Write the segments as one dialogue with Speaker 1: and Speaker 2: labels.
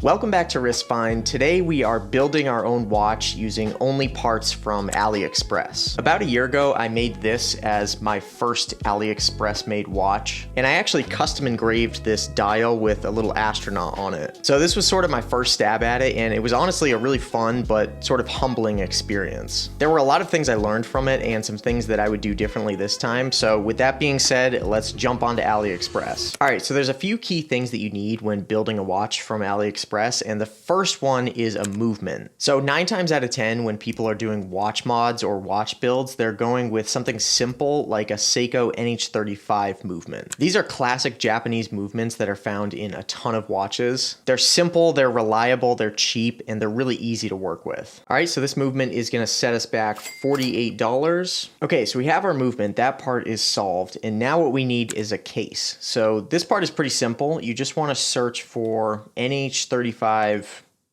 Speaker 1: Welcome back to WristFind. Today we are building our own watch using only parts from AliExpress. About a year ago, I made this as my first AliExpress made watch, and I actually custom engraved this dial with a little astronaut on it. So this was sort of my first stab at it, and it was honestly a really fun but sort of humbling experience. There were a lot of things I learned from it and some things that I would do differently this time. So with that being said, let's jump onto AliExpress. All right, so there's a few key things that you need when building a watch from AliExpress. And the first one is a movement. So 9 times out of 10, when people are doing watch mods or watch builds, they're going with something simple like a Seiko NH35 movement. These are classic Japanese movements that are found in a ton of watches. They're simple, they're reliable, they're cheap, and they're really easy to work with. All right, so this movement is gonna set us back $48. Okay, so we have our movement, that part is solved, and now what we need is a case. So this part is pretty simple. You just wanna search for NH35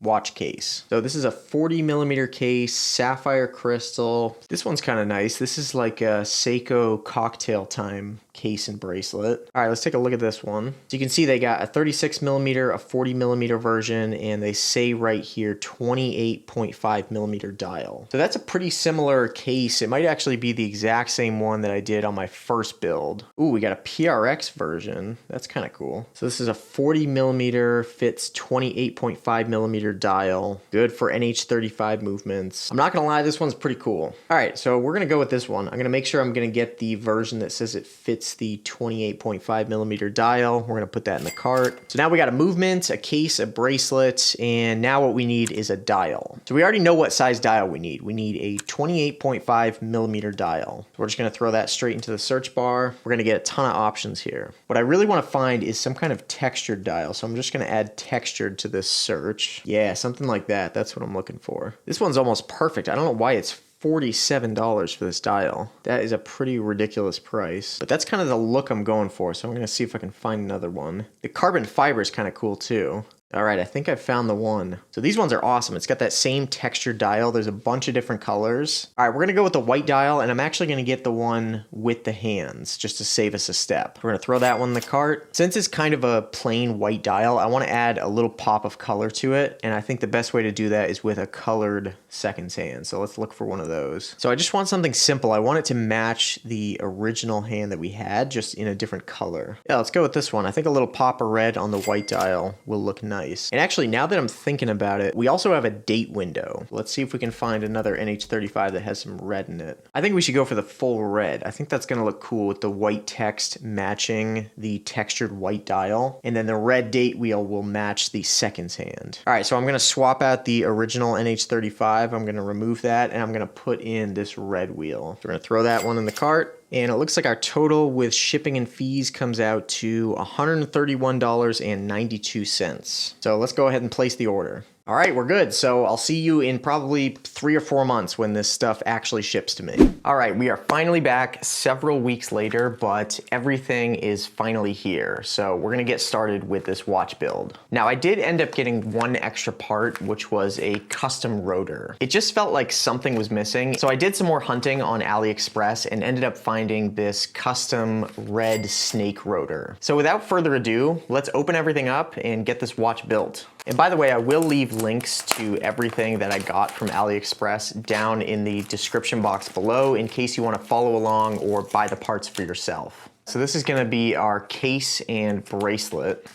Speaker 1: watch case. So this is a 40mm case, sapphire crystal. This one's kind of nice. This is like a Seiko cocktail time case and bracelet. All right, let's take a look at this one. So you can see they got a 36mm, a 40mm version, and they say right here 28.5mm dial. So that's a pretty similar case. It might actually be the exact same one that I did on my first build. Ooh, we got a PRX version. That's kind of cool. So this is a 40mm, fits 28.5mm dial. Good for NH35 movements. I'm not gonna lie, this one's pretty cool. All right, so we're gonna go with this one. I'm gonna make sure I'm gonna get the version that says it fits the 28.5mm dial. We're gonna put that in the cart. So now we got a movement, a case, a bracelet, and now what we need is a dial. So we already know what size dial we need. We need a 28.5mm dial. So we're just gonna throw that straight into the search bar. We're gonna get a ton of options here. What I really wanna find is some kind of textured dial. So I'm just gonna add textured to this search. Yeah, something like that. That's what I'm looking for. This one's almost perfect. I don't know why it's $47 for this dial. That is a pretty ridiculous price, but that's kind of the look I'm going for. So I'm gonna see if I can find another one. The carbon fiber is kind of cool too. All right, I think I found the one. So these ones are awesome. It's got that same textured dial. There's a bunch of different colors. All right, we're gonna go with the white dial, and I'm actually gonna get the one with the hands just to save us a step. We're gonna throw that one in the cart. Since it's kind of a plain white dial, I wanna add a little pop of color to it, and I think the best way to do that is with a colored seconds hand. So let's look for one of those. So I just want something simple. I want it to match the original hand that we had, just in a different color. Yeah, let's go with this one. I think a little pop of red on the white dial will look nice. And actually, now that I'm thinking about it, we also have a date window. Let's see if we can find another NH35 that has some red in it. I think we should go for the full red. I think that's gonna look cool with the white text matching the textured white dial. And then the red date wheel will match the seconds hand. All right, so I'm gonna swap out the original NH35. I'm gonna remove that, and I'm gonna put in this red wheel. So we're gonna throw that one in the cart. And it looks like our total with shipping and fees comes out to $131.92. So let's go ahead and place the order. All right, we're good. So I'll see you in probably 3 or 4 months when this stuff actually ships to me. All right, we are finally back several weeks later, but everything is finally here. So we're gonna get started with this watch build. Now, I did end up getting one extra part, which was a custom rotor. It just felt like something was missing. So I did some more hunting on AliExpress and ended up finding this custom red snake rotor. So without further ado, let's open everything up and get this watch built. And by the way, I will leave links to everything that I got from AliExpress down in the description box below in case you want to follow along or buy the parts for yourself. So this is going to be our case and bracelet.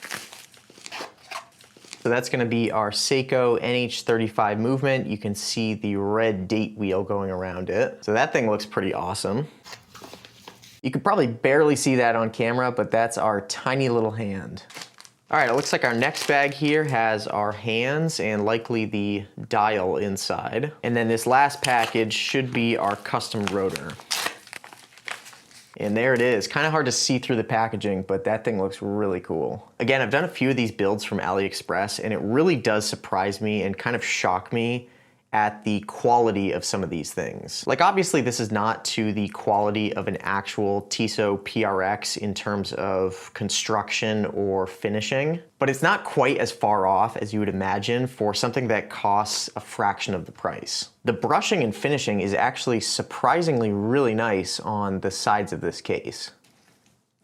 Speaker 1: So that's going to be our Seiko NH35 movement. You can see the red date wheel going around it. So that thing looks pretty awesome. You could probably barely see that on camera, but that's our tiny little hand. All right, it looks like our next bag here has our hands and likely the dial inside. And then this last package should be our custom rotor. And there it is. Kind of hard to see through the packaging, but that thing looks really cool. Again, I've done a few of these builds from AliExpress, and it really does surprise me and kind of shock me at the quality of some of these things. Like obviously this is not to the quality of an actual Tissot PRX in terms of construction or finishing, but it's not quite as far off as you would imagine for something that costs a fraction of the price. The brushing and finishing is actually surprisingly really nice on the sides of this case.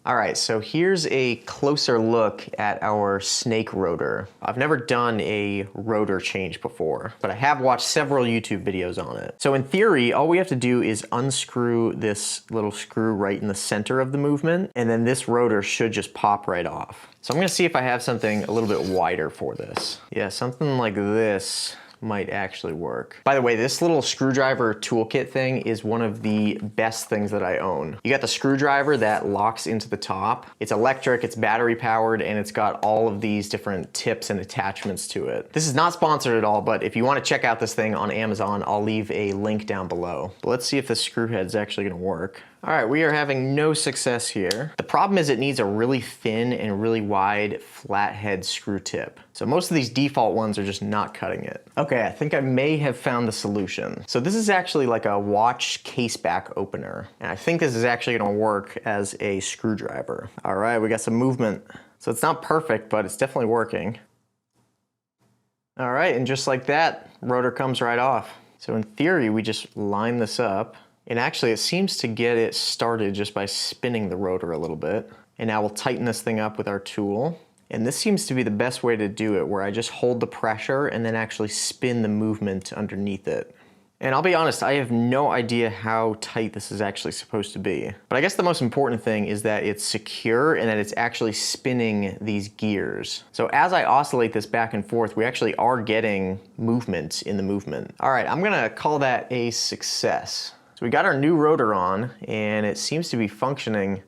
Speaker 1: All right, so here's a closer look at our snake rotor. I've never done a rotor change before, but I have watched several YouTube videos on it. So in theory, all we have to do is unscrew this little screw right in the center of the movement, and then this rotor should just pop right off. So I'm gonna see if I have something a little bit wider for this. Yeah, something like this might actually work. By the way, this little screwdriver toolkit thing is one of the best things that I own. You got the screwdriver that locks into the top. It's electric, it's battery powered, and it's got all of these different tips and attachments to it. This is not sponsored at all, but if you want to check out this thing on Amazon, I'll leave a link down below. But let's see if the screw head's actually gonna work. All right, we are having no success here. The problem is it needs a really thin and really wide flathead screw tip. So most of these default ones are just not cutting it. Okay, I think I may have found the solution. So this is actually like a watch case back opener. And I think this is actually gonna work as a screwdriver. All right, we got some movement. So it's not perfect, but it's definitely working. All right, and just like that, rotor comes right off. So in theory, we just line this up. And actually it seems to get it started just by spinning the rotor a little bit. And now we'll tighten this thing up with our tool. And this seems to be the best way to do it, where I just hold the pressure and then actually spin the movement underneath it. And I'll be honest, I have no idea how tight this is actually supposed to be. But I guess the most important thing is that it's secure and that it's actually spinning these gears. So as I oscillate this back and forth, we actually are getting movement in the movement. All right, I'm gonna call that a success. So we got our new rotor on, and it seems to be functioning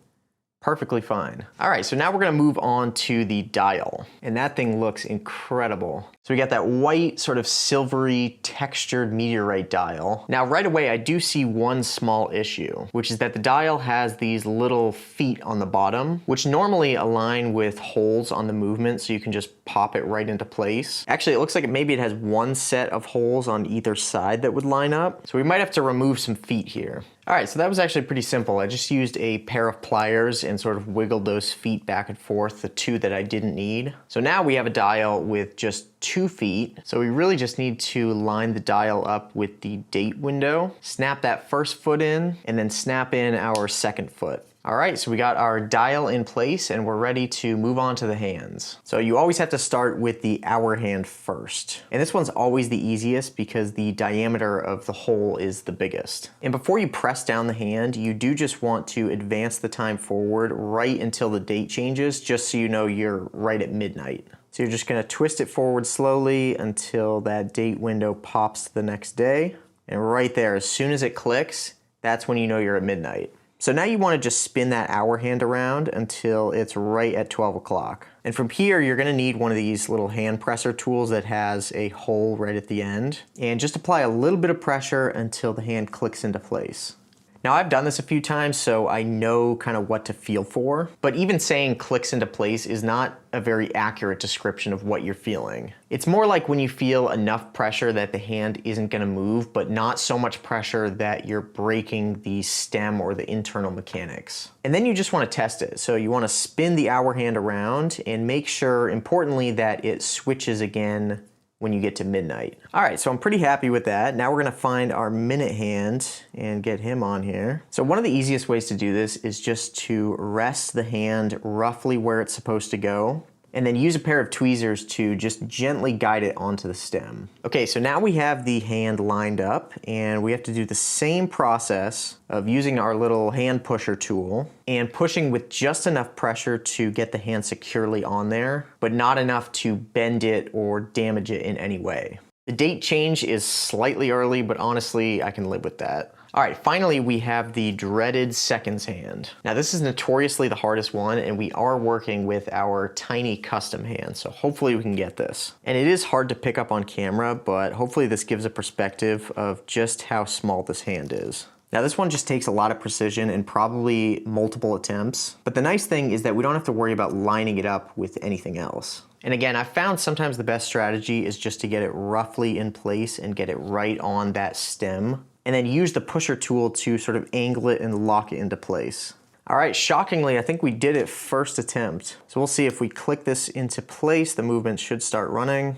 Speaker 1: perfectly fine. All right, so now we're gonna move on to the dial, and that thing looks incredible. So we got that white, sort of silvery, textured meteorite dial. Now right away, I do see one small issue, which is that the dial has these little feet on the bottom, which normally align with holes on the movement, so you can just pop it right into place. Actually, it looks like maybe it has one set of holes on either side that would line up, so we might have to remove some feet here. All right, so that was actually pretty simple. I just used a pair of pliers and sort of wiggled those feet back and forth, the two that I didn't need. So now we have a dial with just 2 feet. So we really just need to line the dial up with the date window, snap that first foot in, and then snap in our second foot. All right, so we got our dial in place and we're ready to move on to the hands. So you always have to start with the hour hand first. And this one's always the easiest because the diameter of the hole is the biggest. And before you press down the hand, you do just want to advance the time forward right until the date changes, just so you know you're right at midnight. So you're just gonna twist it forward slowly until that date window pops to the next day. And right there, as soon as it clicks, that's when you know you're at midnight. So now you want to just spin that hour hand around until it's right at 12 o'clock. And from here, you're going to need one of these little hand presser tools that has a hole right at the end. And just apply a little bit of pressure until the hand clicks into place. Now I've done this a few times, so I know kind of what to feel for, but even saying clicks into place is not a very accurate description of what you're feeling. It's more like when you feel enough pressure that the hand isn't gonna move, but not so much pressure that you're breaking the stem or the internal mechanics. And then you just wanna test it. So you wanna spin the hour hand around and make sure, importantly, that it switches again when you get to midnight. All right, so I'm pretty happy with that. Now we're gonna find our minute hand and get him on here. So one of the easiest ways to do this is just to rest the hand roughly where it's supposed to go, and then use a pair of tweezers to just gently guide it onto the stem. Okay, so now we have the hand lined up, and we have to do the same process of using our little hand pusher tool and pushing with just enough pressure to get the hand securely on there, but not enough to bend it or damage it in any way. The date change is slightly early, but honestly, I can live with that. All right, finally, we have the dreaded seconds hand. Now this is notoriously the hardest one, and we are working with our tiny custom hand, so hopefully we can get this. And it is hard to pick up on camera, but hopefully this gives a perspective of just how small this hand is. Now this one just takes a lot of precision and probably multiple attempts, but the nice thing is that we don't have to worry about lining it up with anything else. And again, I've found sometimes the best strategy is just to get it roughly in place and get it right on that stem, and then use the pusher tool to sort of angle it and lock it into place. All right, shockingly, I think we did it first attempt. So we'll see if we click this into place, the movement should start running.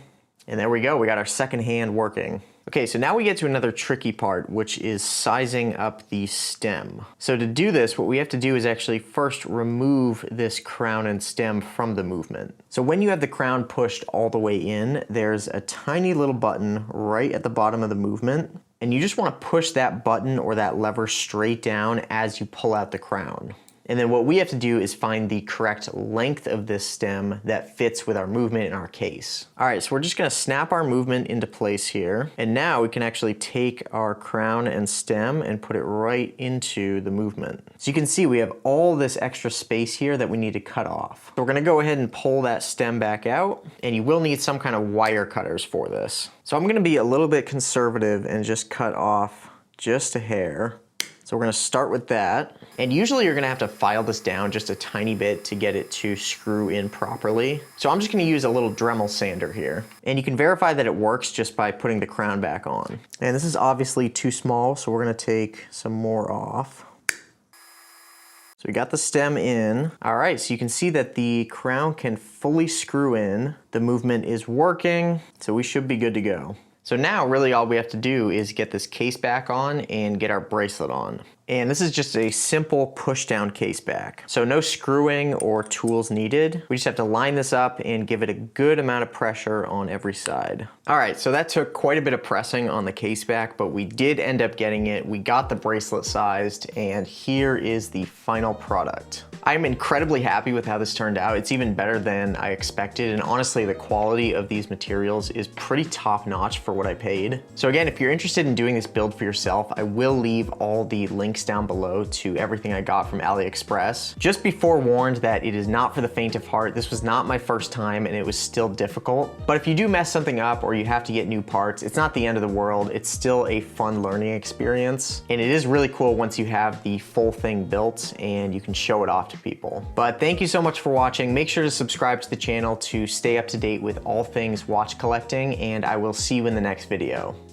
Speaker 1: And there we go, we got our second hand working. Okay, so now we get to another tricky part, which is sizing up the stem. So to do this, what we have to do is actually first remove this crown and stem from the movement. So when you have the crown pushed all the way in, there's a tiny little button right at the bottom of the movement, and you just want to push that button or that lever straight down as you pull out the crown. And then what we have to do is find the correct length of this stem that fits with our movement in our case. All right, so we're just gonna snap our movement into place here. And now we can actually take our crown and stem and put it right into the movement. So you can see we have all this extra space here that we need to cut off. So we're gonna go ahead and pull that stem back out, and you will need some kind of wire cutters for this. So I'm gonna be a little bit conservative and just cut off just a hair. So we're gonna start with that. And usually you're gonna have to file this down just a tiny bit to get it to screw in properly. So I'm just gonna use a little Dremel sander here. And you can verify that it works just by putting the crown back on. And this is obviously too small, so we're gonna take some more off. So we got the stem in. All right, so you can see that the crown can fully screw in. The movement is working, so we should be good to go. So now really all we have to do is get this case back on and get our bracelet on. And this is just a simple push down case back. So no screwing or tools needed. We just have to line this up and give it a good amount of pressure on every side. All right, so that took quite a bit of pressing on the case back, but we did end up getting it. We got the bracelet sized, and here is the final product. I'm incredibly happy with how this turned out. It's even better than I expected, and honestly, the quality of these materials is pretty top notch for what I paid. So again, if you're interested in doing this build for yourself, I will leave all the links down below to everything I got from AliExpress. Just be forewarned that it is not for the faint of heart. This was not my first time, and it was still difficult. But if you do mess something up or you have to get new parts, it's not the end of the world. It's still a fun learning experience. And it is really cool once you have the full thing built and you can show it off to people. But thank you so much for watching. Make sure to subscribe to the channel to stay up to date with all things watch collecting, and I will see you in the next video.